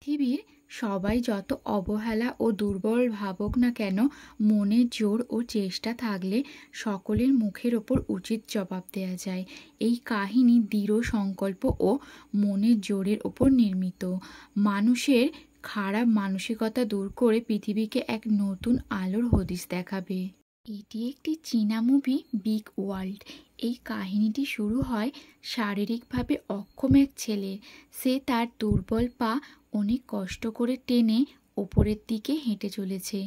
পৃথিবীর সবাই যত অবহেলা ও দুর্বল ভাবুক না কেন, মনের জোর ও চেষ্টা থাকলে সকলের মুখের ওপর উচিত জবাব দেয়া যায়। এই কাহিনী দৃঢ় সংকল্প ও মনের জোরের ওপর নির্মিত। মানুষের খারাপ মানসিকতা দূর করে পৃথিবীকে এক নতুন আলোর হদিস দেখাবে। এটি একটি চীনা মুভি, বিগ ওয়ার্ল্ড। এই কাহিনীটি শুরু হয় শারীরিকভাবে অক্ষম এক ছেলের। সে তার দুর্বল পা অনেক কষ্ট করে টেনে ওপরের দিকে হেঁটে চলেছে।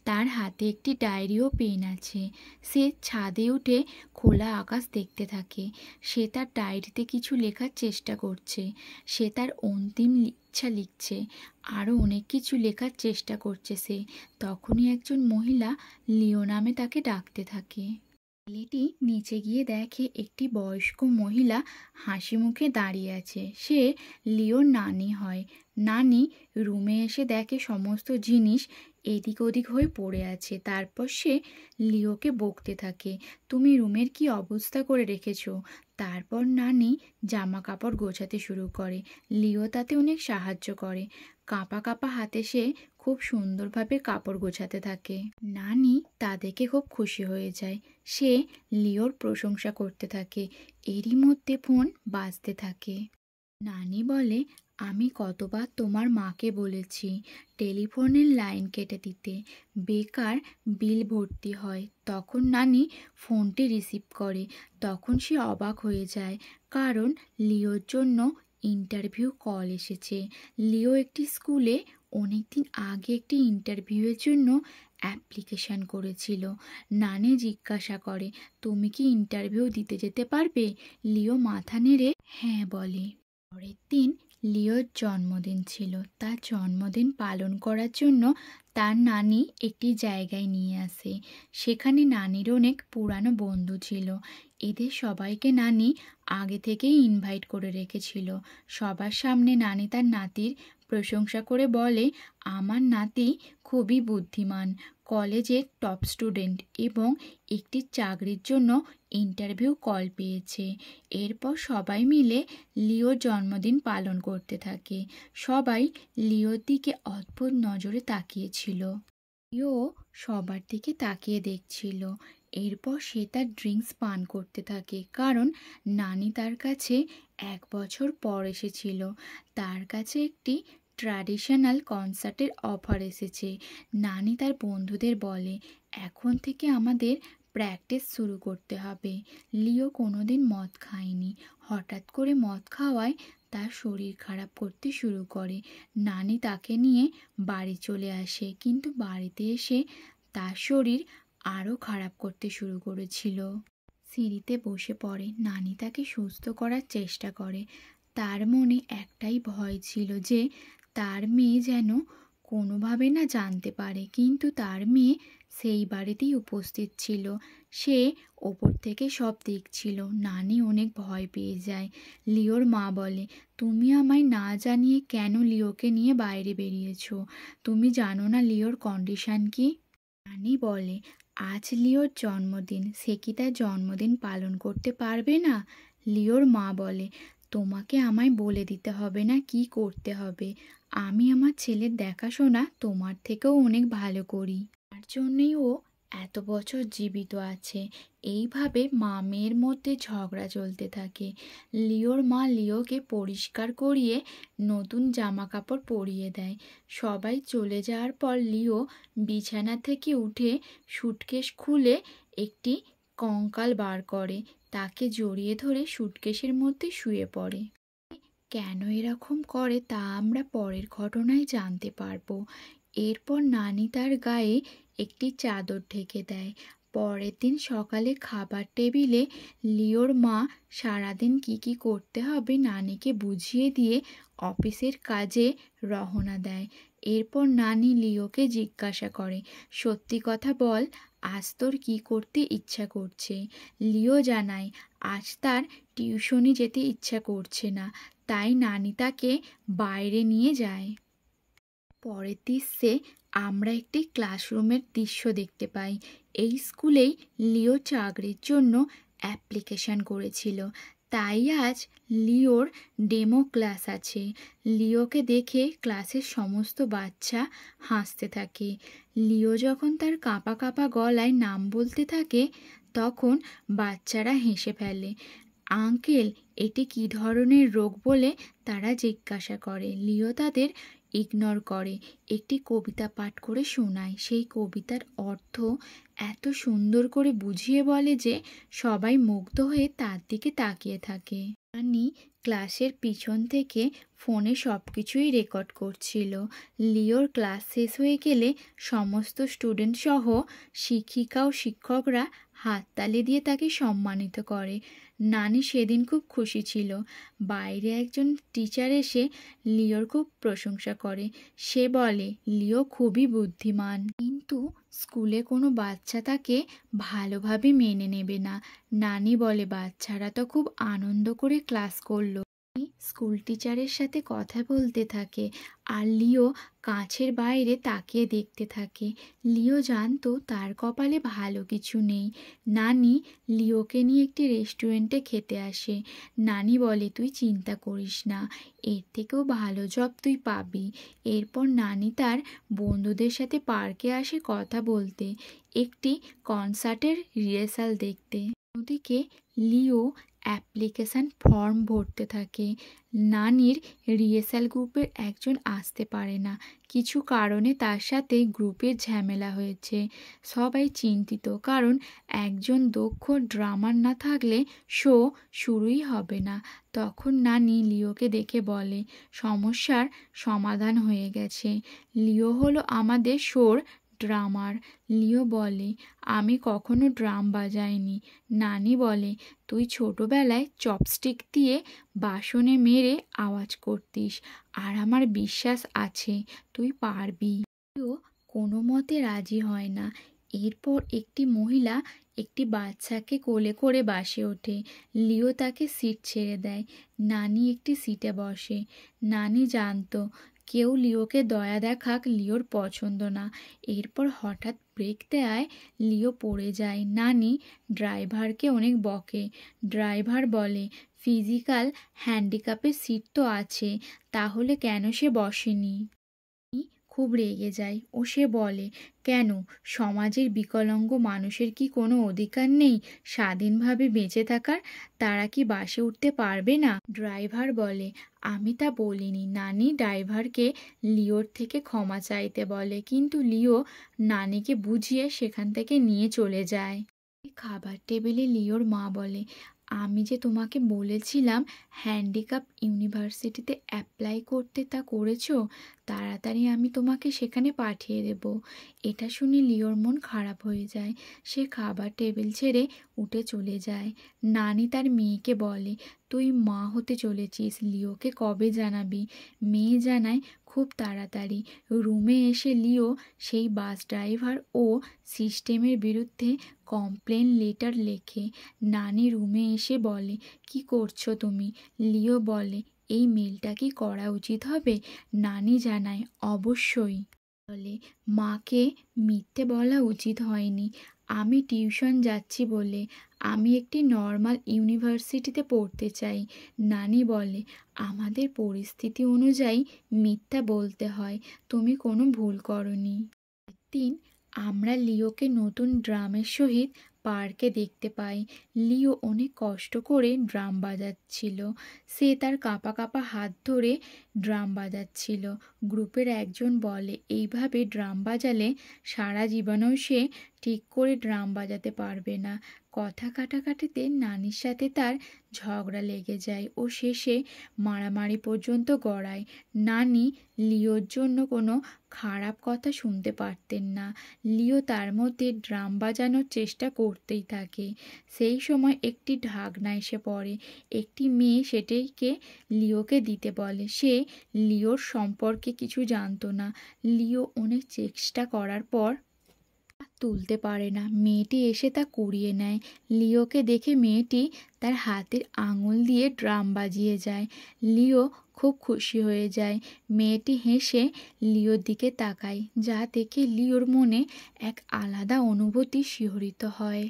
তার হাতে একটি ডায়েরি ও পেন আছে। সে ছাদে উঠে খোলা আকাশ দেখতে থাকে। সে তার ডায়েরিতে কিছু লেখার চেষ্টা করছে। সে তার অন্তিম ইচ্ছা লিখছে। আরও অনেক কিছু লেখার চেষ্টা করছে সে। তখনই একজন মহিলা লিও নামে তাকে ডাকতে থাকে। ছেলেটি নিচে গিয়ে দেখে একটি বয়স্ক মহিলা হাসি মুখে দাঁড়িয়ে আছে। সে লিওর নানি হয়। নানি রুমে এসে দেখে সমস্ত জিনিস এদিক ওদিক হয়ে পড়ে আছে। তারপর সে লিওকে বকতে থাকে, তুমি রুমের কি অবস্থা করে রেখেছো। তারপর নানি জামা কাপড় গোছাতে শুরু করে। লিও তাতে অনেক সাহায্য করে। কাঁপা কাঁপা হাতে সে খুব সুন্দরভাবে কাপড় গোছাতে থাকে। নানি তা দেখে খুব খুশি হয়ে যায়। সে লিওর প্রশংসা করতে থাকে। এরই মধ্যে ফোন বাজতে থাকে। নানি বলে, আমি কতবার তোমার মাকে বলেছি টেলিফোনের লাইন কেটে দিতে, বেকার বিল ভর্তি হয়। তখন নানি ফোনটি রিসিভ করে। তখন সে অবাক হয়ে যায়, কারণ লিওর জন্য ইন্টারভিউ কল এসেছে। লিও একটি স্কুলে অনেকদিন আগে একটি ইন্টারভিউয়ের জন্য অ্যাপ্লিকেশান করেছিল। নানি জিজ্ঞাসা করে, তুমি কি ইন্টারভিউ দিতে যেতে পারবে। লিও মাথা নেড়ে হ্যাঁ বলে। পরের দিন লিওর জন্মদিন ছিল। তার জন্মদিন পালন করার জন্য তার নানি একটি জায়গায় নিয়ে আসে। সেখানে নানির অনেক পুরানো বন্ধু ছিল। এদের সবাইকে নানি আগে থেকেই ইনভাইট করে রেখেছিল। সবার সামনে নানি তার নাতির প্রশংসা করে বলে, আমার নাতি খুবই বুদ্ধিমান, কলেজের টপ স্টুডেন্ট এবং একটি চাকরির জন্য ইন্টারভিউ কল পেয়েছে। এরপর সবাই মিলে লিওর জন্মদিন পালন করতে থাকে। সবাই লিওর দিকে অদ্ভুত নজরে তাকিয়েছিল। লিও সবার দিকে তাকিয়ে দেখছিল। এরপর সে তার ড্রিঙ্কস পান করতে থাকে, কারণ নানি তার কাছে 1 বছর পর এসেছিল। তার কাছে একটি ট্র্যাডিশনাল কনসার্টের অফার এসেছে। নানি তার বন্ধুদের বলে, এখন থেকে আমাদের প্র্যাকটিস শুরু করতে হবে। লিও কোনোদিন মদ খায়নি। হঠাৎ করে মদ খাওয়ায় তার শরীর খারাপ করতে শুরু করে। নানি তাকে নিয়ে বাড়ি চলে আসে, কিন্তু বাড়িতে এসে তার শরীর আরও খারাপ করতে শুরু করেছিল। সিঁড়িতে বসে পড়ে। নানি তাকে সুস্থ করার চেষ্টা করে। তার মনে একটাই ভয় ছিল যে তার মেয়ে যেন কোনোভাবে না জানতে পারে, কিন্তু তার মেয়ে সেই বাড়িতেই উপস্থিত ছিল। সে ওপর থেকে সব দেখছিল। নানি অনেক ভয় পেয়ে যায়। লিওর মা বলে, তুমি আমায় না জানিয়ে কেন লিওকে নিয়ে বাইরে বেরিয়েছো। তুমি জানো না লিওর কন্ডিশন কি। নানি বলে, আজ লিওর জন্মদিন, সে কি তার জন্মদিন পালন করতে পারবে না। লিওর মা বলে, তোমাকে আমায় বলে দিতে হবে না কি করতে হবে। আমি আমার ছেলের দেখাশোনা তোমার থেকেও অনেক ভালো করি। তার জন্যই ও এত বছর জীবিত আছে। এইভাবে মা মেয়ের মধ্যে ঝগড়া চলতে থাকে। লিওর মা লিওকে পরিষ্কার করিয়ে নতুন জামা কাপড় পরিয়ে দেয়। সবাই চলে যাওয়ার পর লিও বিছানা থেকে উঠে সুটকেস খুলে একটি কঙ্কাল বার করে। তাকে জড়িয়ে ধরে সুটকেসের মধ্যে শুয়ে পড়ে। কেন এরকম করে তা আমরা পরের ঘটনায় জানতে পারবো। এরপর নানি তার গায়ে একটি চাদর ঢেকে দেয়। পরের দিন সকালে খাবার টেবিলে লিওর মা সারাদিন কি কি করতে হবে নানিকে বুঝিয়ে দিয়ে অফিসের কাজে রওনা দেয়। এরপর নানি লিওকে জিজ্ঞাসা করে, সত্যি কথা বল, আজ তোর কি করতে ইচ্ছা করছে। লিও জানায়, আজ তার টিউশনি যেতে ইচ্ছা করছে না। তাই নানি তাকে বাইরে নিয়ে যায়। পরের দৃশ্যে আমরা একটি ক্লাসরুমের দৃশ্য দেখতে পাই। এই স্কুলেই লিও চাকরির জন্য অ্যাপ্লিকেশান করেছিল। তাই আজ লিওর ডেমো ক্লাস আছে। লিওকে দেখে ক্লাসের সমস্ত বাচ্চা হাসতে থাকে। লিও যখন তার কাঁপা কাঁপা গলায় নাম বলতে থাকে তখন বাচ্চারা হেসে ফেলে। আঙ্কেল, এটি কী ধরনের রোগ বলে তারা জিজ্ঞাসা করে। লিও তাদের ইগনোর করে, একটি কবিতা পাঠ করে শোনায়। সেই কবিতার অর্থ এত সুন্দর করে বুঝিয়ে বলে যে সবাই মুগ্ধ হয়ে তার দিকে তাকিয়ে থাকে। নানি ক্লাসের পিছন থেকে ফোনে সব কিছুই রেকর্ড করছিল। লিওর ক্লাস শেষ হয়ে গেলে সমস্ত স্টুডেন্ট সহ শিক্ষিকা ও শিক্ষকরা হাততালি দিয়ে তাকে সম্মানিত করে। নানি সেদিন খুব খুশি ছিল। বাইরে একজন টিচার এসে লিওর খুব প্রশংসা করে। সে বলে লিও খুবই বুদ্ধিমান, কিন্তু স্কুলে কোনো বাচ্চা তাকে ভালোভাবে মেনে নেবে না। নানি বলে বাচ্চারা তো খুব আনন্দ করে ক্লাস করলো। স্কুল টিচারের সাথে কথা বলতে থাকে আর লিও কাঁচের বাইরে তাকিয়ে দেখতে থাকে। লিও জানতো তার কপালে ভালো কিছু নেই। নানি লিওকে নিয়ে একটি রেস্টুরেন্টে খেতে আসে। নানি বলে তুই চিন্তা করিস না, এর থেকেও ভালো জব তুই পাবি। এরপর নানি তার বন্ধুদের সাথে পার্কে আসে কথা বলতে, একটি কনসার্টের রিহার্সাল দেখতে। অন্যদিকে লিও অ্যাপ্লিকেশন ফর্ম ভরতে থাকে। নানির রিহার্সাল গ্রুপের একজন আসতে পারে না, কিছু কারণে তার সাথে গ্রুপের ঝামেলা হয়েছে। সবাই চিন্তিত, কারণ একজন দক্ষ ড্রামার না থাকলে শো শুরুই হবে না। তখন নানি লিওকে দেখে বলে সমস্যার সমাধান হয়ে গেছে, লিও হলো আমাদের শোর ড্রামার। লিও বলে আমি কখনো ড্রাম বাজাইনি। নানি বলে তুই ছোটবেলায় চপস্টিক দিয়ে বাসনে মেরে আওয়াজ করতিস, আর আমার বিশ্বাস আছে তুই পারবি। লিও কোনো মতে রাজি হয় না। এরপর একটি মহিলা একটি বাচ্চাকে কোলে করে বাসে ওঠে। লিও তাকে সিট ছেড়ে দেয়। নানি একটি সিটে বসে। নানি জানতো কেউ লিওকে দয়া দেখাক লিওর পছন্দ না। এরপর হঠাৎ ব্রেক দেয়, লিও পড়ে যায়। নানি ড্রাইভারকে অনেক বকে। ড্রাইভার বলে ফিজিক্যাল হ্যান্ডিক্যাপের সিট তো আছে, তাহলে কেন সে বসেনি। খুব রেগে যায় ও সে বলে কেন, সমাজের বিকলাঙ্গ মানুষের কি কোনো অধিকার নেই স্বাধীনভাবে বেঁচে থাকার? তারা কি বাসে উঠতে পারবে না? ড্রাইভার বলে আমি তা বলিনি। নানি ড্রাইভারকে লিওর থেকে ক্ষমা চাইতে বলে, কিন্তু লিও নানিকে বুঝিয়ে সেখান থেকে নিয়ে চলে যায়। খাবার টেবিলে লিওর মা বলে আমি যে তোমাকে বলেছিলাম হ্যান্ডিক্যাপ ইউনিভার্সিটিতে অ্যাপ্লাই করতে, তা করেছো? তাড়াতাড়ি আমি তোমাকে সেখানে পাঠিয়ে দেব। এটা শুনে লিওর মন খারাপ হয়ে যায়। সে খাবার টেবিল ছেড়ে উঠে চলে যায়। নানি তার মেয়েকে বলে তুই মা হতে চলেছিস, লিওকে কবে জানাবি? মেয়ে জানায় খুব তাড়াতাড়ি। রুমে এসে লিও সেই বাস ড্রাইভার ও সিস্টেমের বিরুদ্ধে কমপ্লেন লেটার লেখে। নানি রুমে এসে বলে কি করছো তুমি? লিও বলে এই মেলটা কি করা উচিত হবে? নানি জানায় অবশ্যই। বলে মাকে মিথ্যে বলা উচিত হয়নি, আমি টিউশন যাচ্ছি বলে, আমি একটি নর্মাল ইউনিভার্সিটিতে পড়তে চাই। নানি বলে আমাদের পরিস্থিতি অনুযায়ী মিথ্যা বলতে হয়, তুমি কোনো ভুল করনি। একদিন আমরা লিওকে নতুন ড্রামের সহিত পার্কে দেখতে পাই। লিও অনেক কষ্ট করে ড্রাম বাজাচ্ছিল। সে তার কাঁপা কাঁপা হাত ধরে ড্রাম বাজাচ্ছিল। গ্রুপের একজন বলে এইভাবে ড্রাম বাজালে সারা জীবনেও সে ঠিক করে ড্রাম বাজাতে পারবে না। কথা কাটাকাটিতে নানির সাথে তার ঝগড়া লেগে যায় ও শেষে মারামারি পর্যন্ত গড়ায়। নানি লিওর জন্য কোনো খারাপ কথা শুনতে পারতেন না। লিও তার মধ্যে ড্রাম বাজানোর চেষ্টা করতেই থাকে। সেই সময় একটি ঢাকনা এসে পড়ে। একটি মেয়ে সেটিকে লিওকে দিতে বলে। সে লিওর সম্পর্কে কিছু জানতো না। লিও অনেক চেষ্টা করার পর তুলতে পারে না। মেয়েটি এসে তা কুড়িয়ে নেয়। লিওকে দেখে মেয়েটি তার হাতের আঙুল দিয়ে ড্রাম বাজিয়ে যায়। লিও খুব খুশি হয়ে যায়। মেয়েটি হেসে লিওর দিকে তাকায়, যা দেখে লিওর মনে এক আলাদা অনুভূতি শিহরিত হয়।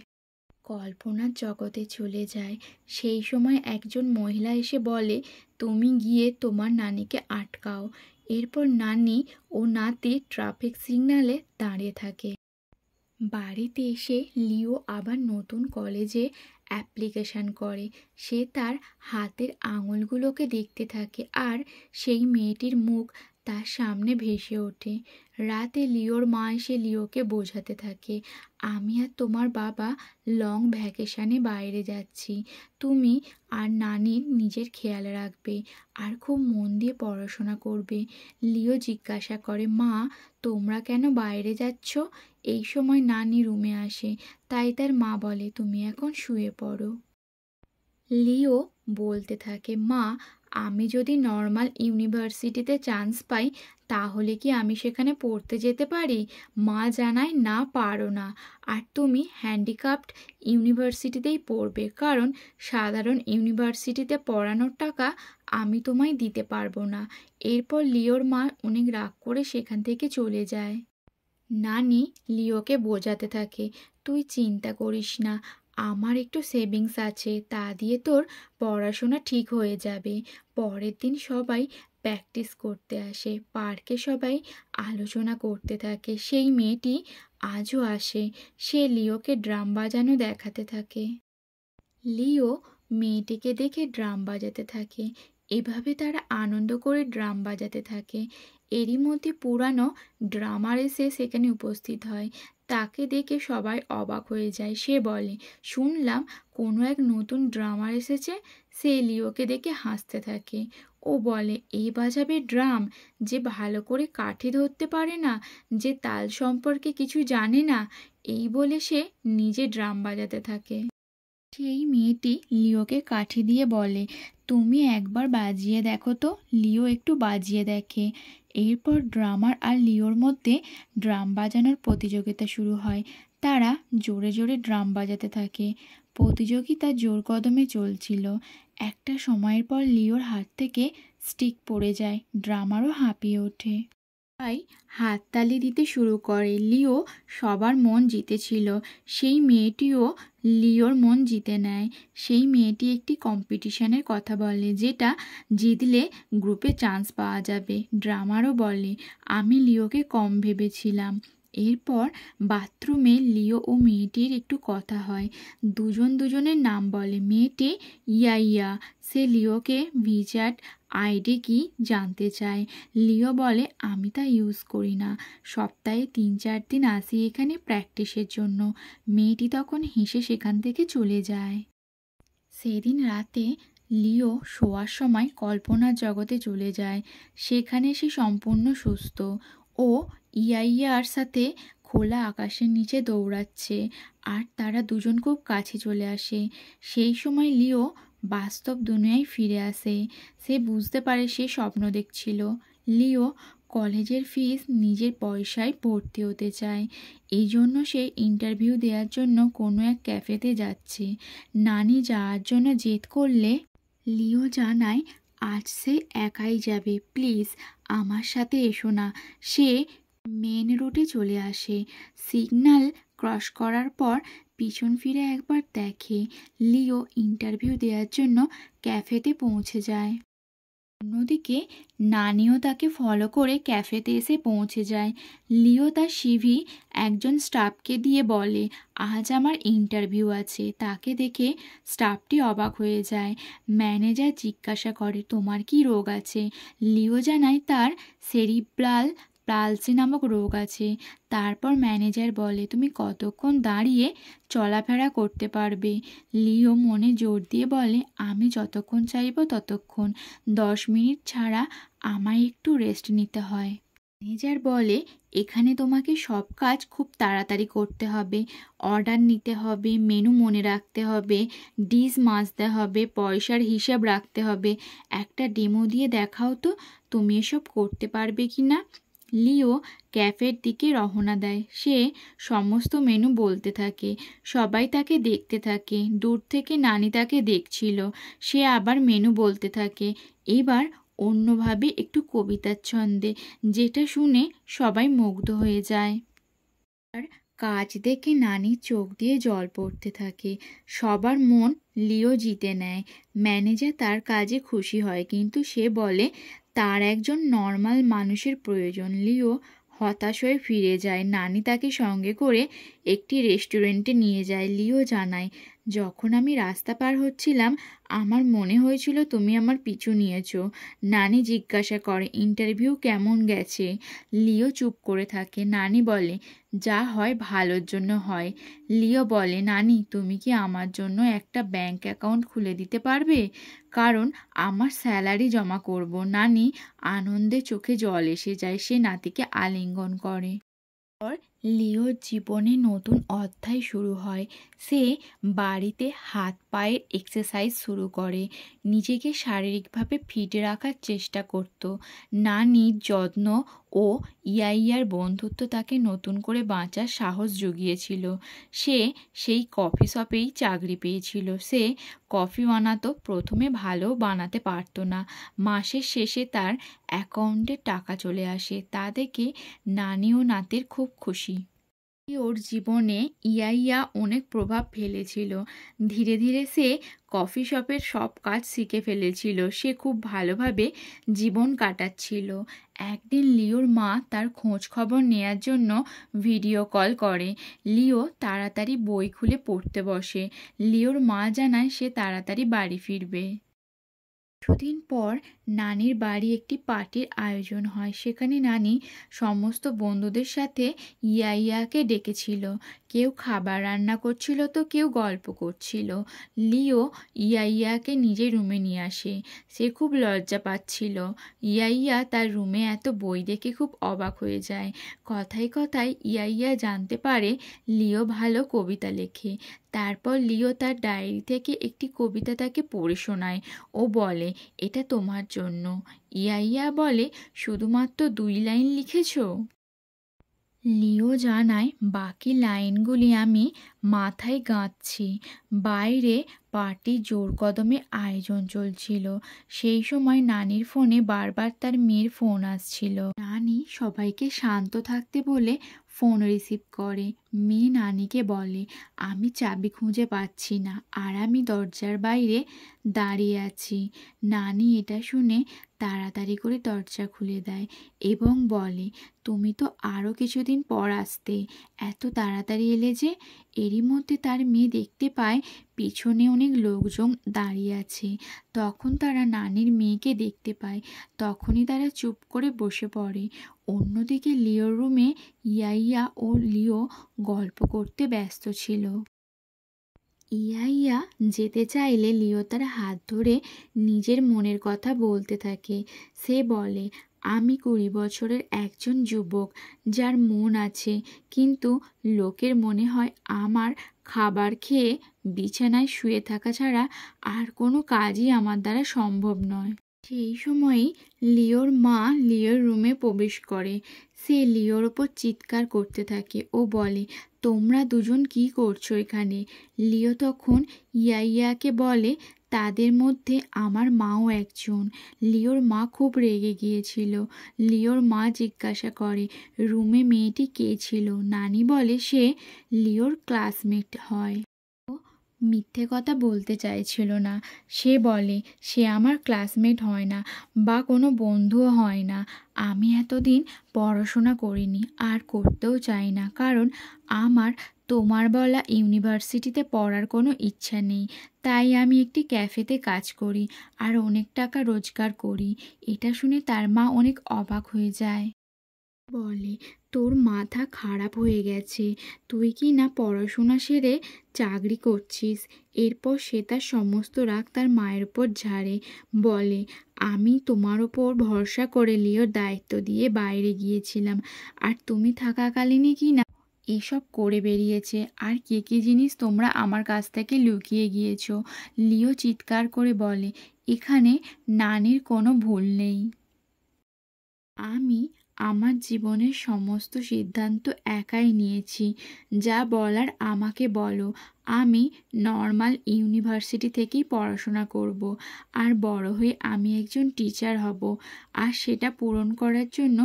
কল্পনার জগতে চলে যায়। সেই সময় একজন মহিলা এসে বলে, তুমি গিয়ে তোমার নানিকে আটকাও। এরপর নানি ও নাতি ট্রাফিক সিগন্যালে দাঁড়িয়ে থাকে। বাড়িতে এসে লিও আবার নতুন কলেজে অ্যাপ্লিকেশন করে। সে তার হাতের আঙুলগুলোকে দেখতে থাকে আর সেই মেয়েটির মুখ তার সামনে ভেসে ওঠে। রাতে লিওর মা এসে লিওকে বোঝাতে থাকে, আমি আর তোমার বাবা লং ভ্যাকেশানে বাইরে যাচ্ছি। তুমি আর নানির নিজের খেয়াল রাখবে আর খুব মন দিয়ে পড়াশোনা করবে। লিও জিজ্ঞাসা করে, মা তোমরা কেন বাইরে যাচ্ছ? এই সময় নানি রুমে আসে, তাই তার মা বলে, তুমি এখন শুয়ে পড়ো। লিও বলতে থাকে, মা আমি যদি নর্মাল ইউনিভার্সিটিতে চান্স পাই তাহলে কি আমি সেখানে পড়তে যেতে পারি? মা জানায়, না পারো না, আর তুমি হ্যান্ডিক্যাপড ইউনিভার্সিটিতেই পড়বে, কারণ সাধারণ ইউনিভার্সিটিতে পড়ানোর টাকা আমি তোমায় দিতে পারবো না। এরপর লিওর মা অনেক রাগ করে সেখান থেকে চলে যায়। নানি লিওকে বোঝাতে থাকে, তুই চিন্তা করিস না, আমার একটু সেভিংস আছে, তা দিয়ে তোর পড়াশোনা ঠিক হয়ে যাবে। পরের দিন সবাই প্র্যাকটিস করতে আসে। পার্কে সবাই আলোচনা করতে থাকে। সেই মেয়েটি আজও আসে। সে লিওকে ড্রাম বাজানো দেখাতে থাকে। লিও মেয়েটিকে দেখে ড্রাম বাজাতে থাকে। এভাবে তারা আনন্দ করে ড্রাম বাজাতে থাকে। এরই মধ্যে পুরানো ড্রামার এসে সেখানে উপস্থিত হয়। তাকে দেখে সবাই অবাক হয়ে যায়। সে বলে, শুনলাম কোনো এক নতুন ড্রামার এসেছে। সে লিওকে দেখে হাসতে থাকে। ও বলে, এই বাজাবে ড্রাম, যে ভালো করে কাঠি ধরতে পারে না, যে তাল সম্পর্কে কিছু জানে না। এই বলে সে নিজে ড্রাম বাজাতে থাকে। সেই মেয়েটি লিওকে কাঠি দিয়ে বলে, তুমি একবার বাজিয়ে দেখো তো। লিও একটু বাজিয়ে দেখে। এরপর ড্রামার আর লিওর মধ্যে ড্রাম বাজানোর প্রতিযোগিতা শুরু হয়। তারা জোরে জোরে ড্রাম বাজাতে থাকে। প্রতিযোগিতা জোর কদমে চলছিল। একটা সময়ের পর লিওর হাত থেকে স্টিক পড়ে যায়। ড্রামারও হাঁপিয়ে ওঠে। সবাই হাততালি দিতে শুরু করে। লিও সবার মন জিতেছিল। সেই মেয়েটিও লিওর মন জিতে নেয়। সেই মেয়েটি একটি কম্পিটিশনের কথা বলে, যেটা জিতলে গ্রুপে চান্স পাওয়া যাবে। ড্রামারও বলে, আমি লিওকে কম ভেবেছিলাম। এরপর বাথরুমে লিও ও মেয়েটির একটু কথা হয়। দুজন দুজনের নাম বলে। মেয়েটি ইয়া, সে লিওকে ভিচ্যাট আইডি কি জানতে চায়। লিও বলে, আমি তা ইউজ করি না, সপ্তাহে 3-4 দিন আসি এখানে প্র্যাকটিসের জন্য। মেয়েটি তখন হেসে সেখান থেকে চলে যায়। সেদিন রাতে লিও শোয়ার সময় কল্পনার জগতে চলে যায়। সেখানে সে সম্পূর্ণ সুস্থ। ও ইয়ার সাথে খোলা আকাশের নিচে দৌড়াচ্ছে আর তারা দুজন খুব কাছে চলে আসে। সেই সময় লিও বাস্তব দুনিয়ায় ফিরে আসে। সে বুঝতে পারে সে স্বপ্ন দেখছিল। লিও কলেজের ফিস নিজের পয়সায় ভর্তি হতে চায়। এই জন্য সে ইন্টারভিউ দেওয়ার জন্য কোনো এক ক্যাফেতে যাচ্ছে। নানি যাওয়ার জন্য জেদ করলে লিও জানায়, আজ সে একাই যাবে, প্লিজ আমার সাথে এসো না। সে মেন রোডে চলে আসে। সিগন্যাল ক্রস করার পর পিছন ফিরে একবার দেখে লিও ইন্টারভিউ দেওয়ার জন্য ক্যাফেতে পৌঁছে যায়। অন্যদিকে নানিও তাকে ফলো করে ক্যাফেতে এসে পৌঁছে যায়। লিও তার সিভি একজন স্টাফকে দিয়ে বলে, আজ আমার ইন্টারভিউ আছে। তাকে দেখে স্টাফটি অবাক হয়ে যায়। ম্যানেজার জিজ্ঞাসা করে, তোমার কি রোগ আছে? লিও জানায় তার সেরিব্রাল পালসি নামক রোগ আছে। তারপর ম্যানেজার বলে, তুমি কতক্ষণ দাঁড়িয়ে চলাফেরা করতে পারবে? লিও মনে জোর দিয়ে বলে, আমি যতক্ষণ চাইব ততক্ষণ, 10 মিনিট ছাড়া আমায় একটু রেস্ট নিতে হয়। ম্যানেজার বলে, এখানে তোমাকে সব কাজ খুব তাড়াতাড়ি করতে হবে। অর্ডার নিতে হবে, মেনু মনে রাখতে হবে, ডিশ মাজতে হবে, পয়সার হিসাব রাখতে হবে। একটা ডেমো দিয়ে দেখাও তো তুমি এসব করতে পারবে কি না। লিও ক্যাফের দিকে রওনা দেয়। সে সমস্ত মেনু বলতে থাকে। সবাই তাকে দেখতে থাকে। দূর থেকে নানি তাকে দেখছিল। সে আবার মেনু বলতে থাকে, এবার অন্যভাবে একটু কবিতার ছন্দে, যেটা শুনে সবাই মুগ্ধ হয়ে যায়। আর কাজ দেখে নানির চোখ দিয়ে জল পড়তে থাকে। সবার মন লিও জিতে নেয়। ম্যানেজার তার কাজে খুশি হয়, কিন্তু সে বলে তার একজন নর্মাল মানুষের প্রয়োজন। লিও হতাশ হয়ে ফিরে যায়। নানি তাকে সঙ্গে করে একটি রেস্টুরেন্টে নিয়ে যায়। লিও জানায়, যখন আমি রাস্তা পার হচ্ছিলাম আমার মনে হয়েছিল তুমি আমার পিছু নিয়েছো। নানি জিজ্ঞাসা করে, ইন্টারভিউ কেমন গেছে? লিও চুপ করে থাকে। নানি বলে, যা হয় ভালোর জন্য হয়। লিও বলে, নানি তুমি কি আমার জন্য একটা ব্যাংক অ্যাকাউন্ট খুলে দিতে পারবে? কারণ আমার স্যালারি জমা করব। নানি আনন্দে চোখে জল এসে যায়। সে নাতিকে আলিঙ্গন করে। লিওর জীবনে নতুন অধ্যায় শুরু হয়। সে বাড়িতে হাত পায়ের এক্সারসাইজ শুরু করে, নিজেকে শারীরিকভাবে ফিট রাখার চেষ্টা করত। নানির যত্ন ও ইয়াইয়ার বন্ধুত্ব তাকে নতুন করে বাঁচার সাহস জুগিয়েছিল। সে সেই কফি শপেই চাকরি পেয়েছিল। সে কফি বানাতো, প্রথমে ভালো বানাতে পারতো না। মাসের শেষে তার অ্যাকাউন্টে টাকা চলে আসে। তা দেখে নানি ও নাতির খুব খুশি। ওর জীবনে ইয়াইয়া অনেক প্রভাব ফেলেছিল। ধীরে ধীরে সে কফি শপের সব কাজ শিখে ফেলেছিল। সে খুব ভালোভাবে জীবন কাটাচ্ছিল। একদিন লিওর মা তার খোঁজ খবর নেয়ার জন্য ভিডিও কল করে। লিও তাড়াতাড়ি বই খুলে পড়তে বসে। লিওর মা জানায় সে তাড়াতাড়ি বাড়ি ফিরবে। কিছুদিন পর নানির বাড়ি একটি পার্টির আয়োজন হয়। সেখানে নানি সমস্ত বন্ধুদের সাথে ইয়াইয়াকে ডেকেছিল। কেউ খাবার রান্না করছিল তো কেউ গল্প করছিল। লিও ইয়াইয়াকে নিজের রুমে নিয়ে আসে। সে খুব লজ্জা পাচ্ছিল। ইয়াইয়া তার রুমে এত বই দেখে খুব অবাক হয়ে যায়। কথায় কথায় ইয়াইয়া জানতে পারে লিও ভালো কবিতা লেখে। তারপর লিও তার ডায়েরি থেকে একটি কবিতা তাকে পড়ে শোনায়। ও বলে, এটা তোমার জন্য। ইয়াইয়া বলে, শুধুমাত্র 2 লাইন লিখেছো? লিও জানায়, বাকি লাইনগুলি আমি মাথায় গাঁথছি। বাইরে পার্টি জোর কদমে আয়োজন চলছিল। সেই সময় নানির ফোনে বারবার তার মেয়ের ফোন আসছিল। নানি সবাইকে শান্ত থাকতে বলে ফোন রিসিভ করে। মেয়ে নানিকে বলে, আমি চাবি খুঁজে পাচ্ছি না আর আমি দরজার বাইরে দাঁড়িয়ে আছি। নানি এটা শুনে তাড়াতাড়ি করে দরজা খুলে দেয় এবং বলে, তুমি তো আরও কিছুদিন পর আসতে, এত তাড়াতাড়ি এলে যে? এরই মধ্যে তার মেয়ে দেখতে পায় পিছনে অনেক লোকজন দাঁড়িয়ে আছে। তখন তারা নানির মেয়েকে দেখতে পায়। তখনই তারা চুপ করে বসে পড়ে। অন্যদিকে লিওর রুমে ইয়াইয়া ও লিও গল্প করতে ব্যস্ত ছিল। ইয়াইয়া যেতে চাইলে লিও তার হাত ধরে নিজের মনের কথা বলতে থাকে। সে বলে, আমি 20 বছরের একজন যুবক যার মন আছে, কিন্তু লোকের মনে হয় আমার খাবার খেয়ে বিছানায় শুয়ে থাকা ছাড়া আর কোনো কাজই আমার দ্বারা সম্ভব নয়। সেই সময়ই লিওর মা লিওর রুমে প্রবেশ করে। সে লিওর ওপর চিৎকার করতে থাকে ও বলে, তোমরা দুজন কি করছো এখানে? লিও তখন ইয়াইয়াকে বলে, তাদের মধ্যে আমার মাও একজন। লিওর মা খুব রেগে গিয়েছিল। লিওর মা জিজ্ঞাসা করে, রুমে মেয়েটি কে ছিল? নানি বলে সে লিওর ক্লাসমেট হয়। মিথ্যে কথা বলতে চাইছিল না। সে বলে, সে আমার ক্লাসমেট হয় না বা কোনো বন্ধুও হয় না। আমি এতদিন পড়াশোনা করিনি আর করতেও চাই না, কারণ আমার তোমার বলা ইউনিভার্সিটিতে পড়ার কোনো ইচ্ছা নেই। তাই আমি একটি ক্যাফেতে কাজ করি আর অনেক টাকা রোজগার করি। এটা শুনে তার মা অনেক অবাক হয়ে যায়। বলে, তোর মাথা খারাপ হয়ে গেছে, তুই কি না পড়াশোনা সেরে চাকরি করছিস? এরপর সে তার সমস্ত রাগ তার মায়ের ওপর ঝাড়ে। বলে, আমি তোমার ওপর ভরসা করে লিওর দায়িত্ব দিয়ে বাইরে গিয়েছিলাম, আর তুমি থাকাকালীনই কি না এসব করে বেরিয়েছে। আর কী কী জিনিস তোমরা আমার কাছ থেকে লুকিয়ে গিয়েছো। লিও চিৎকার করে বলে, এখানে নানির কোনো ভুল নেই। আমি আমার জীবনের সমস্ত সিদ্ধান্ত একাই নিয়েছি। যা বলার আমাকে বলো। আমি নর্মাল ইউনিভার্সিটি থেকেই পড়াশোনা করব। আর বড় হয়ে আমি একজন টিচার হব। আর সেটা পূরণ করার জন্য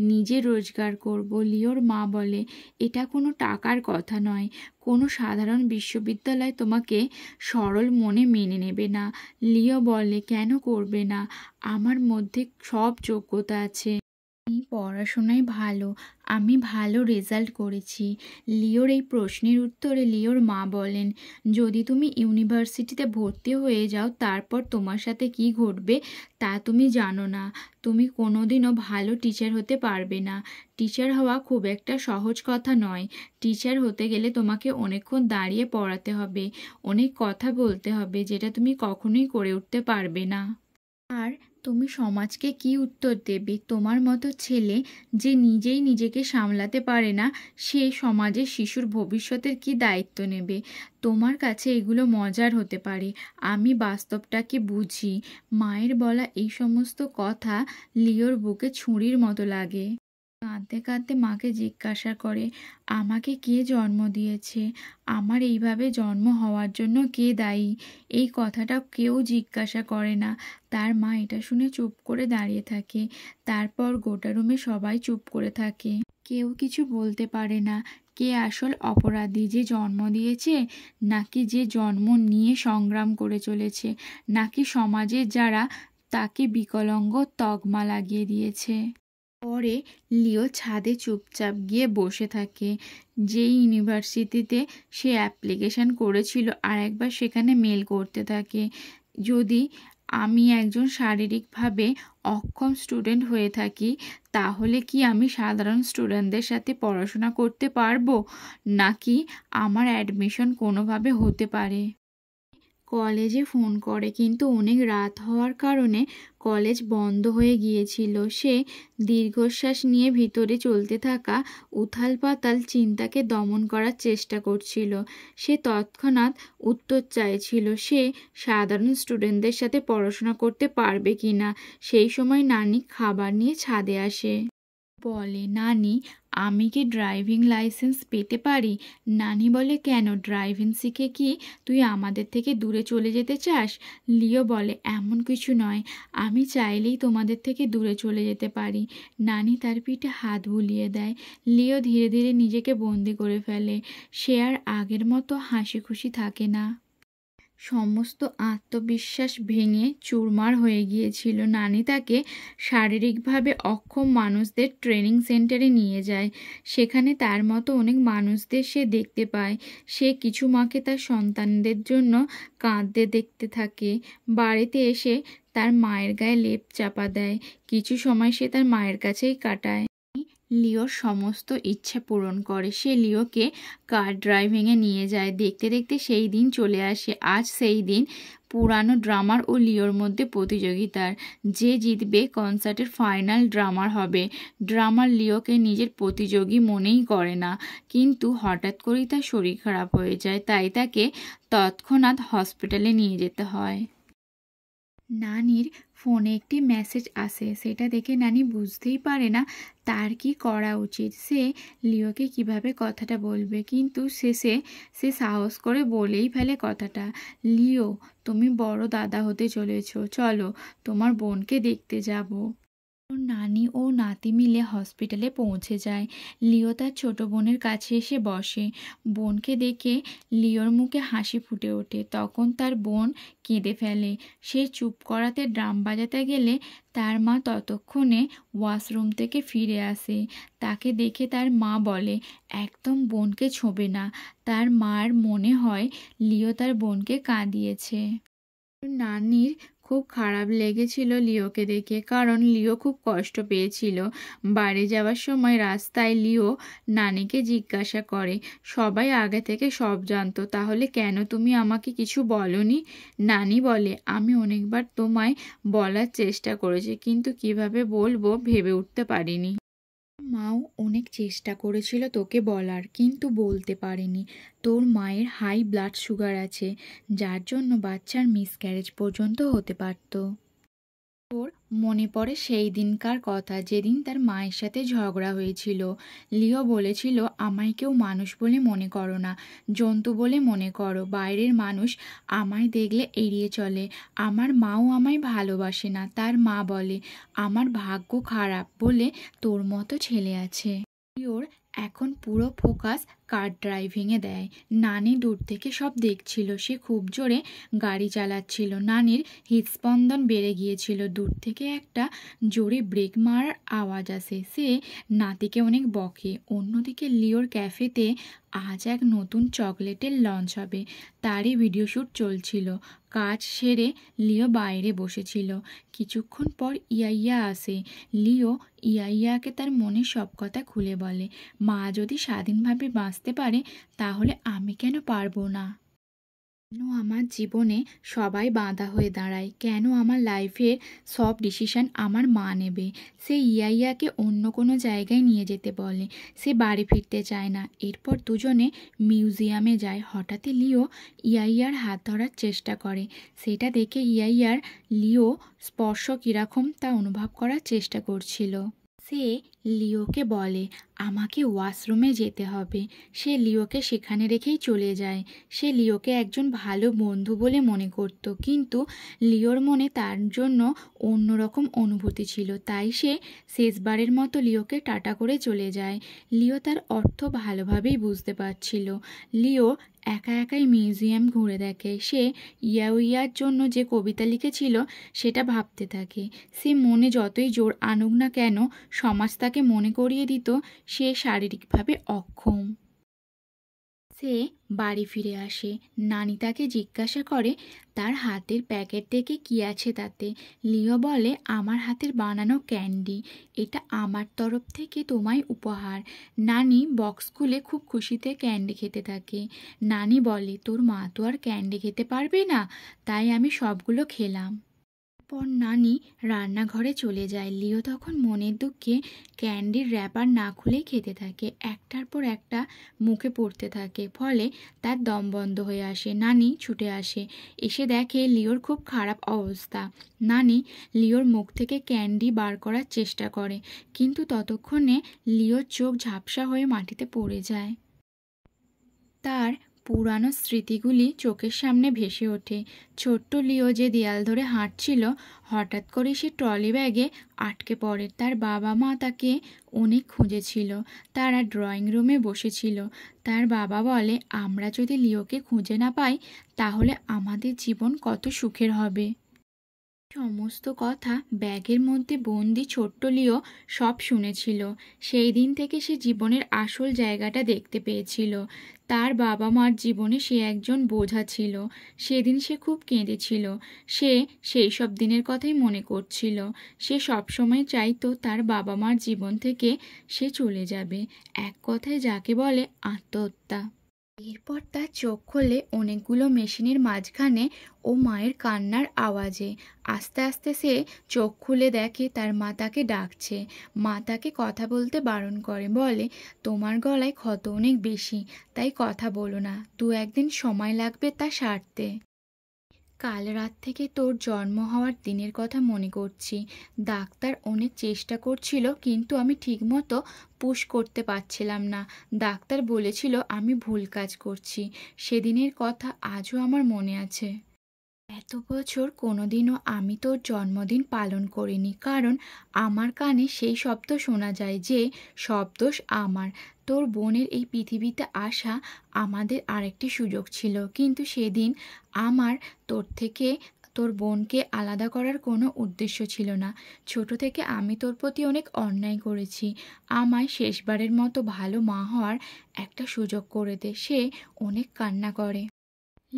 নিজে রোজগার করব। লিওর মা বলে, এটা কোনো টাকার কথা নয়। কোনো সাধারণ বিশ্ববিদ্যালয় তোমাকে সরল মনে মেনে নেবে না। লিও বলে, কেন করবে না? আমার মধ্যে সব যোগ্যতা আছে। আমি পড়াশোনায় ভালো। আমি ভালো রেজাল্ট করেছি। লিওর এই প্রশ্নের উত্তরে লিওর মা বলেন, যদি তুমি ইউনিভার্সিটিতে ভর্তি হয়ে যাও তারপর তোমার সাথে কি ঘটবে তা তুমি জানো না। তুমি কোনোদিনও ভালো টিচার হতে পারবে না। টিচার হওয়া খুব একটা সহজ কথা নয়। টিচার হতে গেলে তোমাকে অনেকক্ষণ দাঁড়িয়ে পড়াতে হবে, অনেক কথা বলতে হবে, যেটা তুমি কখনোই করে উঠতে পারবে না। আর তুমি সমাজকে কি উত্তর দেবে? তোমার মতো ছেলে যে নিজেই নিজেকে সামলাতে পারে না, সে সমাজের শিশুর ভবিষ্যতের কি দায়িত্ব নেবে? তোমার কাছে এগুলো মজার হতে পারে, আমি বাস্তবটাকে বুঝি। মায়ের বলা এই সমস্ত কথা লিওর বুকে ছুরির মতো লাগে। কাঁদতে কাঁদতে মাকে জিজ্ঞাসা করে, আমাকে কে জন্ম দিয়েছে? আমার এইভাবে জন্ম হওয়ার জন্য কে দায়ী? এই কথাটা কেউ জিজ্ঞাসা করে না। তার মা এটা শুনে চুপ করে দাঁড়িয়ে থাকে। তারপর গোটা রুমে সবাই চুপ করে থাকে। কেউ কিছু বলতে পারে না। কে আসল অপরাধী, যে জন্ম দিয়েছে, নাকি যে জন্ম নিয়ে সংগ্রাম করে চলেছে, নাকি সমাজের যারা তাকে বিকলাঙ্গ তকমা লাগিয়ে দিয়েছে? পরে লিও ছাদে চুপচাপ গিয়ে বসে থাকে। যে ইউনিভার্সিটিতে সে অ্যাপ্লিকেশন করেছিল আর একবার সেখানে মেল করতে থাকে, যদি আমি একজন শারীরিকভাবে অক্ষম স্টুডেন্ট হয়ে থাকি, তাহলে কি আমি সাধারণ স্টুডেন্টদের সাথে পড়াশোনা করতে পারবো, নাকি আমার অ্যাডমিশন কোনোভাবে হতে পারে? কলেজে ফোন করে, কিন্তু অনেক রাত হওয়ার কারণে কলেজ বন্ধ হয়ে গিয়েছিল। সে দীর্ঘশ্বাস নিয়ে ভিতরে চলতে থাকা উথাল পাতাল চিন্তাকে দমন করার চেষ্টা করছিল। সে তৎক্ষণাৎ উত্তর চাইছিল, সে সাধারণ স্টুডেন্টদের সাথে পড়াশোনা করতে পারবে কি না। সেই সময় নানি খাবার নিয়ে ছাদে আসে। বলে, নানি, আমি কি ড্রাইভিং লাইসেন্স পেতে পারি? নানি বলে, কেন? ড্রাইভিং শিখে কি তুই আমাদের থেকে দূরে চলে যেতে চাস? লিও বলে, এমন কিছু নয়, আমি চাইলেই তোমাদের থেকে দূরে চলে যেতে পারি। নানি তার পিঠে হাত বুলিয়ে দেয়। লিও ধীরে ধীরে নিজেকে বন্দি করে ফেলে। সে আর আগের মতো হাসি খুশি থাকে না। সমস্ত আত্মবিশ্বাস ভেঙে চুরমার হয়ে গিয়েছিল। নানি তাকে শারীরিকভাবে অক্ষম মানুষদের ট্রেনিং সেন্টারে নিয়ে যায়। সেখানে তার মতো অনেক মানুষদের সে দেখতে পায়। সে কিছু মাকে তার সন্তানদের জন্য কাঁদতে দেখতে থাকে। বাড়িতে এসে তার মায়ের গায়ে লেপ চাপা দেয়। কিছু সময় সে তার মায়ের কাছেই কাটায়। লিওর সমস্ত ইচ্ছে পূরণ করে। সে লিওকে কার ড্রাইভিংয়ে নিয়ে যায়। দেখতে দেখতে সেই দিন চলে আসে। আজ সেই দিন। পুরানো ড্রামার ও লিওর মধ্যে প্রতিযোগিতার। যে জিতবে কনসার্টের ফাইনাল ড্রামার হবে। ড্রামার লিওকে নিজের প্রতিযোগী মনেই করে না, কিন্তু হঠাৎ করেই তার শরীর খারাপ হয়ে যায়। তাই তাকে তৎক্ষণাৎ হসপিটালে নিয়ে যেতে হয়। নানির ফোনে একটি মেসেজ আসে। সেটা দেখে নানি বুঝতেই পারে না তার কি করা উচিত। সে লিওকে কিভাবে কথাটা বলবে, কিন্তু শেষে সে সাহস করে বলেই ফেলে কথাটা। লিও, তুমি বড় দাদা হতে চলেছো, চলো তোমার বোনকে দেখতে যাব। ওর নানি ও নাতি মিলে হসপিটালে পৌঁছে যায়। লিও তার ছোট বোনের কাছে এসে বসে। বোনকে দেখে লিওর মুখে হাসি ফুটে ওঠে। তখন তার বোন কেঁদে ফেলে। সে চুপ করাতে ড্রাম বাজাতে গেলে তার মা ততক্ষণে ওয়াশরুম থেকে ফিরে আসে। তাকে দেখে তার মা বলে, একদম বোনকে ছোঁবে না। তার মার মনে হয় লিও তার বোনকে কাঁদিয়েছে। নানির খুব খারাপ লেগেছিল লিওকে দেখে, কারণ লিও খুব কষ্ট পেয়েছিল। বাড়ি যাওয়ার সময় রাস্তায় লিও নানিকে জিজ্ঞাসা করে, সবাই আগে থেকে সব জানতো, তাহলে কেন তুমি আমাকে কিছু বলোনি? নানি বলে, আমি অনেকবার তোমায় বলার চেষ্টা করেছি, কিন্তু কিভাবে বলবো ভেবে উঠতে পারিনি। মাও অনেক চেষ্টা করেছিল তোকে বলার, কিন্তু বলতে পারেনি। তোর মায়ের হাই ব্লাড সুগার আছে, যার জন্য বাচ্চার মিসক্যারেজ পর্যন্ত হতে পারত। ওর মনে পড়ে সেই দিনকার কথা যেদিন তার মায়ের সাথে ঝগড়া হয়েছিল। লিও বলেছিল, আমায় কেউ মানুষ বলে মনে করো না, জন্তু বলে মনে করো। বাইরের মানুষ আমায় দেখলে এড়িয়ে চলে। আমার মাও আমায় ভালোবাসে না। তার মা বলে আমার ভাগ্য খারাপ বলে তোর মতো ছেলে আছে। লিওর এখন পুরো ফোকাস কার ড্রাইভিংয়ে দেয়। নানি দূর থেকে সব দেখছিল। সে খুব জোরে গাড়ি চালাচ্ছিল। নানির হৃদস্পন্দন বেড়ে গিয়েছিল। দূর থেকে একটা জোরে ব্রেক মারার আওয়াজ আসে। সে নাতিকে অনেক বকে। অন্যদিকে লিওর ক্যাফেতে আজ এক নতুন চকলেটের লঞ্চ হবে, তারই ভিডিও শ্যুট চলছিল। কাজ সেরে লিও বাইরে বসেছিল। কিছুক্ষণ পর ইয়াইয়া আসে। লিও ইয়াইয়াকে তার মনের সব কথা খুলে বলে, মা যদি স্বাধীনভাবে বাঁচতে পারে তাহলে আমি কেন পারবো না? কেন আমার জীবনে সবাই বাঁধা হয়ে দাঁড়ায়? কেন আমার লাইফের সব ডিসিশন আমার মা নেবে? সে ইয়াইয়াকে অন্য কোনো জায়গায় নিয়ে যেতে বলে। সে বাড়ি ফিরতে চায় না। এরপর দুজনে মিউজিয়ামে যায়। হঠাৎই লিও ইয়াইয়ার হাত ধরার চেষ্টা করে। সেটা দেখে ইয়াইয়ার লিও স্পর্শ কীরকম তা অনুভব করার চেষ্টা করছিল। সে লিওকে বলে আমাকে ওয়াশরুমে যেতে হবে। সে লিওকে সেখানে রেখেই চলে যায়। সে লিওকে একজন ভালো বন্ধু বলে মনে করত, কিন্তু লিওর মনে তার জন্য অন্যরকম অনুভূতি ছিল। তাই সে শেষবারের মতো লিওকে টাটা করে চলে যায়। লিও তার অর্থ ভালোভাবেই বুঝতে পারছিল। লিও একা একাই মিউজিয়াম ঘুরে দেখে। সে ইয়াওইয়ার জন্য যে কবিতা লিখেছিল সেটা ভাবতে থাকে। সে মনে যতই জোর আনুক না কেন, সমাজ তাকে মনে করিয়ে দিত সে শারীরিকভাবে অক্ষম। সে বাড়ি ফিরে আসে। নানি তাকে জিজ্ঞাসা করে তার হাতের প্যাকেট থেকে কী আছে তাতে। লিও বলে আমার হাতের বানানো ক্যান্ডি, এটা আমার তরফ থেকে তোমায় উপহার। নানি বক্স খুলে খুব খুশিতে ক্যান্ডি খেতে থাকে। নানি বলে তোর মা তো আর ক্যান্ডি খেতে পারবে না, তাই আমি সবগুলো খেলাম। পর নানি রান্নাঘরে চলে যায়। লিও তখন মনের দুঃখে ক্যান্ডির র্যাপার না খুলেই খেতে থাকে। একটার পর একটা মুখে পড়তে থাকে, ফলে তার দম বন্ধ হয়ে আসে। নানি ছুটে আসে, এসে দেখে লিওর খুব খারাপ অবস্থা। নানি লিওর মুখ থেকে ক্যান্ডি বার করার চেষ্টা করে, কিন্তু ততক্ষণে লিওর চোখ ঝাপসা হয়ে মাটিতে পড়ে যায়। তার পুরানো স্মৃতিগুলি চোখের সামনে ভেসে ওঠে। ছোট্ট লিও যে দেয়াল ধরে হাঁটছিল, হঠাৎ করে সে ট্রলি ব্যাগে আটকে পড়ে। তার বাবা মা তাকে অনেক খুঁজেছিল। তারা ড্রয়িং রুমে বসেছিল। তার বাবা বলে আমরা যদি লিওকে খুঁজে না পাই তাহলে আমাদের জীবন কত সুখের হবে। সমস্ত কথা ব্যাগের মধ্যে বন্দি ছোট্ট লিও সব শুনেছিল। সেই দিন থেকে সে জীবনের আসল জায়গাটা দেখতে পেয়েছিল। তার বাবা মার জীবনে সে একজন বোঝা ছিল। সেদিন সে খুব কেঁদেছিল। সে সেই সব দিনের কথাই মনে করছিল। সে সবসময় চাইতো তার বাবা মার জীবন থেকে সে চলে যাবে। এক কথায় যাকে বলে আত্মহত্যা। এরপর তার চোখ খুলে অনেকগুলো মেশিনের মাঝখানে ও মায়ের কান্নার আওয়াজে। আস্তে আস্তে সে চোখ খুলে দেখে তার মা তাকে ডাকছে। মা তাকে কথা বলতে বারণ করে, বলে তোমার গলায় ক্ষত অনেক বেশি, তাই কথা বলো না, দু একদিন সময় লাগবে তা সারতে। কাল রাত থেকে তোর জন্ম হওয়ার দিনের কথা মনে করছি। ডাক্তার অনেক চেষ্টা করছিল, কিন্তু আমি ঠিকমতো পুশ করতে পারছিলাম না। ডাক্তার বলেছিল আমি ভুল কাজ করছি। সেদিনের কথা আজও আমার মনে আছে। এত বছর কোনোদিনও আমি তোর জন্মদিন পালন করিনি, কারণ আমার কানে সেই শব্দ শোনা যায় যে সব দোষ আমার। তোর বোনের এই পৃথিবীতে আসা আমাদের আরেকটি সুযোগ ছিল, কিন্তু সেদিন আমার তোর থেকে তোর বোনকে আলাদা করার কোনো উদ্দেশ্য ছিল না। ছোট থেকে আমি তোর প্রতি অনেক অন্যায় করেছি। আমায় শেষবারের মতো ভালো মা হওয়ার একটা সুযোগ করে দে। সে অনেক কান্না করে।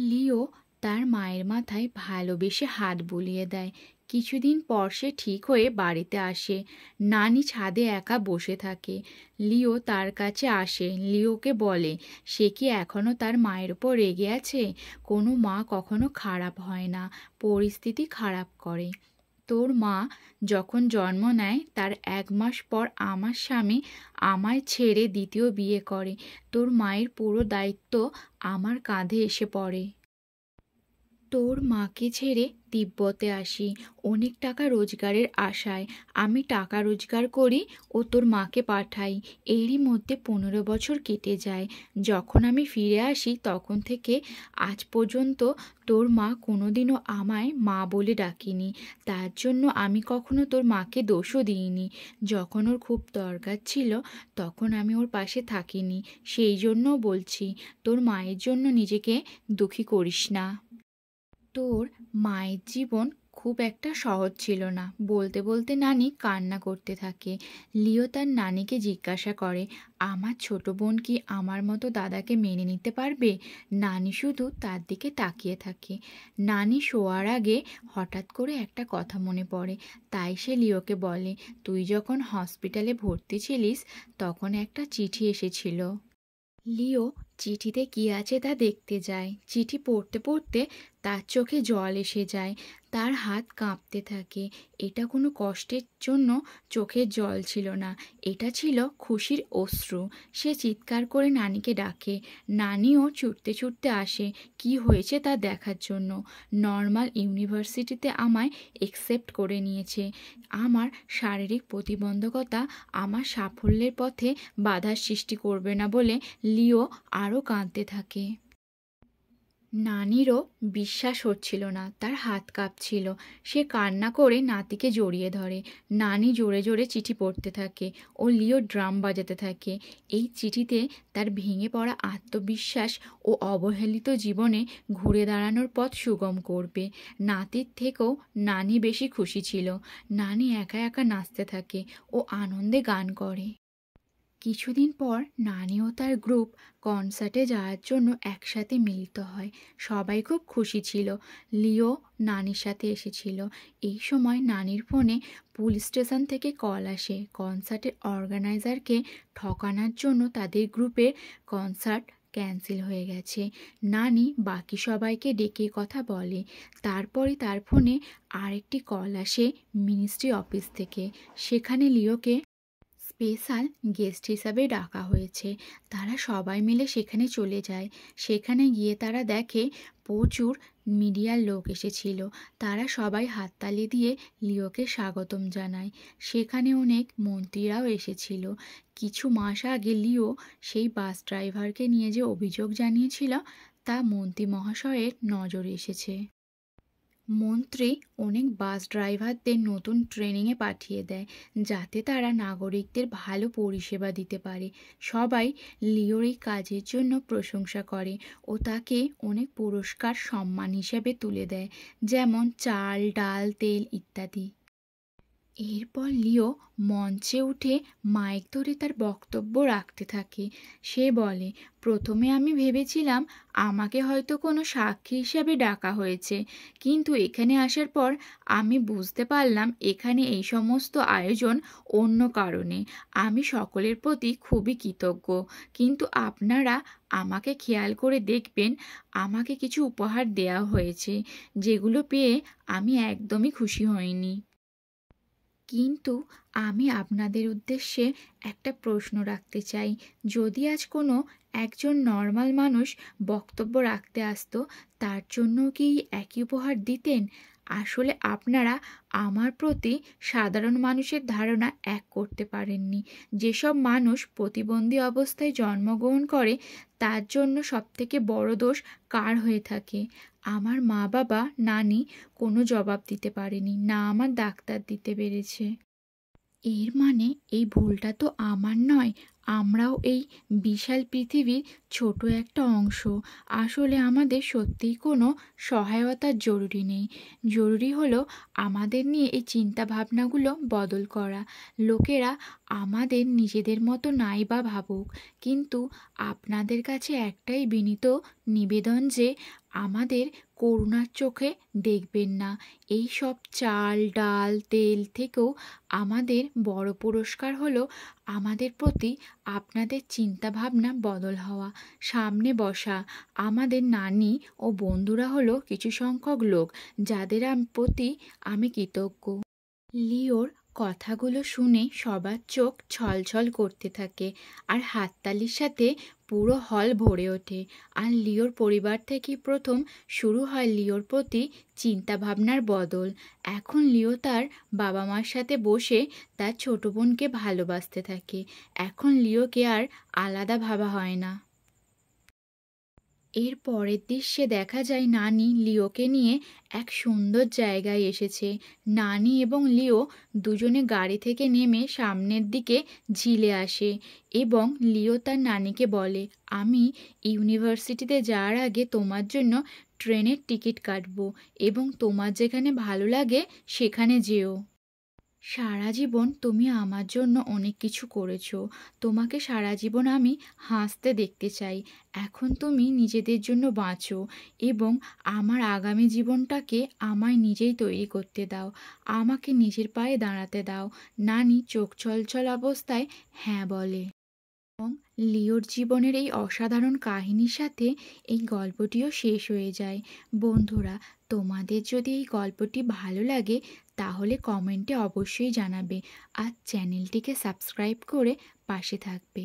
লিও তার মায়ের মাথায় ভালোবেসে হাত বুলিয়ে দেয়। কিছুদিন পর সে ঠিক হয়ে বাড়িতে আসে। নানি ছাদে একা বসে থাকে। লিও তার কাছে আসে। লিওকে বলে সে কি এখনও তার মায়ের ওপর রেগে আছে। কোনো মা কখনো খারাপ হয় না, পরিস্থিতি খারাপ করে। তোর মা যখন জন্ম নেয় তার 1 মাস পর আমার স্বামী আমায় ছেড়ে দ্বিতীয় বিয়ে করে। তোর মায়ের পুরো দায়িত্ব আমার কাঁধে এসে পড়ে। তোর মাকে ছেড়ে তিব্বতে আসি অনেক টাকা রোজগারের আশায়। আমি টাকা রোজগার করি ও তোর মাকে পাঠাই। এরই মধ্যে 15 বছর কেটে যায়। যখন আমি ফিরে আসি তখন থেকে আজ পর্যন্ত তোর মা কোনোদিনও আমায় মা বলে ডাকেনি। তার জন্য আমি কখনো তোর মাকে দোষও দিইনি। যখন ওর খুব দরকার ছিল তখন আমি ওর পাশে থাকিনি। সেই জন্য বলছি, তোর মায়ের জন্য নিজেকে দুঃখী করিস না। তোর মায়ের জীবন খুব একটা সহজ ছিল না। বলতে বলতে নানি কান্না করতে থাকে। লিও তার নানিকে জিজ্ঞাসা করে, আমার ছোট বোন কি আমার মতো দাদাকে মেনে নিতে পারবে? নানি শুধু তার দিকে তাকিয়ে থাকে। নানি শোয়ার আগে হঠাৎ করে একটা কথা মনে পড়ে। তাই সে লিওকে বলে, তুই যখন হসপিটালে ভর্তি ছিলিস তখন একটা চিঠি এসেছিল। লিও চিঠিতে কি আছে তা দেখতে যায়। চিঠি পড়তে পড়তে তার চোখে জল এসে যায়। তার হাত কাঁপতে থাকে। এটা কোনো কষ্টের জন্য চোখের জল ছিল না, এটা ছিল খুশির অশ্রু। সে চিৎকার করে নানিকে ডাকে। নানিও ছুটতে ছুটতে আসে কি হয়েছে তা দেখার জন্য। নর্মাল ইউনিভার্সিটিতে আমায় একসেপ্ট করে নিয়েছে। আমার শারীরিক প্রতিবন্ধকতা আমার সাফল্যের পথে বাধার সৃষ্টি করবে না বলে লিও আরও কাঁদতে থাকে। নানিরও বিশ্বাস হচ্ছিল না, তার হাত কাঁপছিল। সে কান্না করে নাতিকে জড়িয়ে ধরে। নানি জোরে জোরে চিঠি পড়তে থাকে ও লিও ড্রাম বাজাতে থাকে। এই চিঠিতে তার ভেঙে পড়া আত্মবিশ্বাস ও অবহেলিত জীবনে ঘুরে দাঁড়ানোর পথ সুগম করবে। নাতির থেকেও নানি বেশি খুশি ছিল। নানি একা একা নাচতে থাকে ও আনন্দে গান করে। কিছুদিন পর নানি ও তার গ্রুপ কনসার্টে যাওয়ার জন্য একসাথে মিলিত হয়। সবাই খুব খুশি ছিল। লিও নানির সাথে এসেছিল। এই সময় নানির ফোনে পুলিশ স্টেশন থেকে কল আসে। কনসার্টের অর্গানাইজারকে ঠকানোর জন্য তাদের গ্রুপের কনসার্ট ক্যান্সেল হয়ে গেছে। নানি বাকি সবাইকে ডেকে কথা বলে। তারপরে তার ফোনে আরেকটি কল আসে মিনিস্ট্রি অফিস থেকে। সেখানে লিওকে স্পেশাল গেস্ট হিসাবে ডাকা হয়েছে। তারা সবাই মিলে সেখানে চলে যায়। সেখানে গিয়ে তারা দেখে প্রচুর মিডিয়ার লোক এসেছিল। তারা সবাই হাততালি দিয়ে লিওকে স্বাগতম জানায়। সেখানে অনেক মন্ত্রীরাও এসেছিল। কিছু মাস আগে লিও সেই বাস ড্রাইভারকে নিয়ে যে অভিযোগ জানিয়েছিল তা মন্ত্রী মহাশয়ের নজরে এসেছে। মন্ত্রী অনেক বাস ড্রাইভারদের নতুন ট্রেনিংয়ে পাঠিয়ে দেয় যাতে তারা নাগরিকদের ভালো পরিষেবা দিতে পারে। সবাই লিওর এই কাজের জন্য প্রশংসা করে ও তাকে অনেক পুরস্কার সম্মান হিসেবে তুলে দেয়, যেমন চাল, ডাল, তেল ইত্যাদি। এরপর লিও মঞ্চে উঠে মাইক ধরে তার বক্তব্য রাখতে থাকে। সে বলে, প্রথমে আমি ভেবেছিলাম আমাকে হয়তো কোনো সাক্ষী হিসাবে ডাকা হয়েছে, কিন্তু এখানে আসার পর আমি বুঝতে পারলাম এখানে এই সমস্ত আয়োজন অন্য কারণে। আমি সকলের প্রতি খুবই কৃতজ্ঞ, কিন্তু আপনারা আমাকে খেয়াল করে দেখবেন, আমাকে কিছু উপহার দেওয়া হয়েছে যেগুলো পেয়ে আমি একদমই খুশি হইনি। কিন্তু আমি আপনাদের উদ্দেশ্যে একটা প্রশ্ন রাখতে চাই। যদি আজ কোনো একজন নর্মাল মানুষ বক্তব্য রাখতে আসতো, তার জন্য কি একই উপহার দিতেন? আসলে আপনারা আমার প্রতি সাধারণ মানুষের ধারণা এক করতে পারেননি। যেসব মানুষ প্রতিবন্ধী অবস্থায় জন্মগ্রহণ করে তার জন্য সবথেকে বড় দোষ কার হয়ে থাকে? আমার মা বাবা, নানি কোনো জবাব দিতে পারেনি, না আমার ডাক্তার দিতে পেরেছে। এর মানে এই ভুলটা তো আমার নয়, আমরাও এই বিশাল পৃথিবীর ছোট একটা অংশ। আসলে আমাদের সত্যিই কোনো সহায়তার জরুরি নেই। জরুরি হলো আমাদের নিয়ে এই চিন্তা ভাবনাগুলো বদল করা। লোকেরা আমাদের নিজেদের মতো নাই বা ভাবুক, কিন্তু আপনাদের কাছে একটাই বিনীত নিবেদন যে আমাদের করুণার চোখে দেখবেন না। এই সব চাল, ডাল, তেল থেকেও আমাদের বড় পুরস্কার হলো আমাদের প্রতি আপনাদের চিন্তাভাবনা বদল হওয়া। সামনে বসা আমাদের নানি ও বন্ধুরা হলো কিছু সংখ্যক লোক যাদের প্রতি আমি কৃতজ্ঞ। লিওর কথাগুলো শুনে সবার চোখ ছলছল করতে থাকে আর হাততালির সাথে পুরো হল ভরে ওঠে। আর লিওর পরিবার থেকে প্রথম শুরু হয় লিওর প্রতি চিন্তাভাবনার বদল। এখন লিও তার বাবা মার সাথে বসে তার ছোট বোনকে ভালোবাসতে থাকে। এখন লিওকে আর আলাদা ভাবা হয় না। এর পরের দৃশ্যে দেখা যায় নানি লিওকে নিয়ে এক সুন্দর জায়গায় এসেছে। নানি এবং লিও দুজনে গাড়ি থেকে নেমে সামনের দিকে ঝিলে আসে এবং লিও তার নানিকে বলে, আমি ইউনিভার্সিটিতে যাওয়ার আগে তোমার জন্য ট্রেনের টিকিট কাটবো এবং তোমার যেখানে ভালো লাগে সেখানে যেও। সারা জীবন তুমি আমার জন্য অনেক কিছু করেছো। তোমাকে সারা জীবন আমি হাসতে দেখতে চাই। এখন তুমি নিজেদের জন্য বাঁচো এবং আমার আগামী জীবনটাকে আমায় নিজেই তৈরি করতে দাও। আমাকে নিজের পায়ে দাঁড়াতে দাও। নানি চোখ ছলছল অবস্থায় হ্যাঁ বলে। এবং লিওর জীবনের এই অসাধারণ কাহিনীর সাথে এই গল্পটিও শেষ হয়ে যায়। বন্ধুরা, তোমাদের যদি এই গল্পটি ভালো লাগে তাহলে কমেন্টে অবশ্যই জানাবে আর চ্যানেলটিকে সাবস্ক্রাইব করে পাশে থাকবে।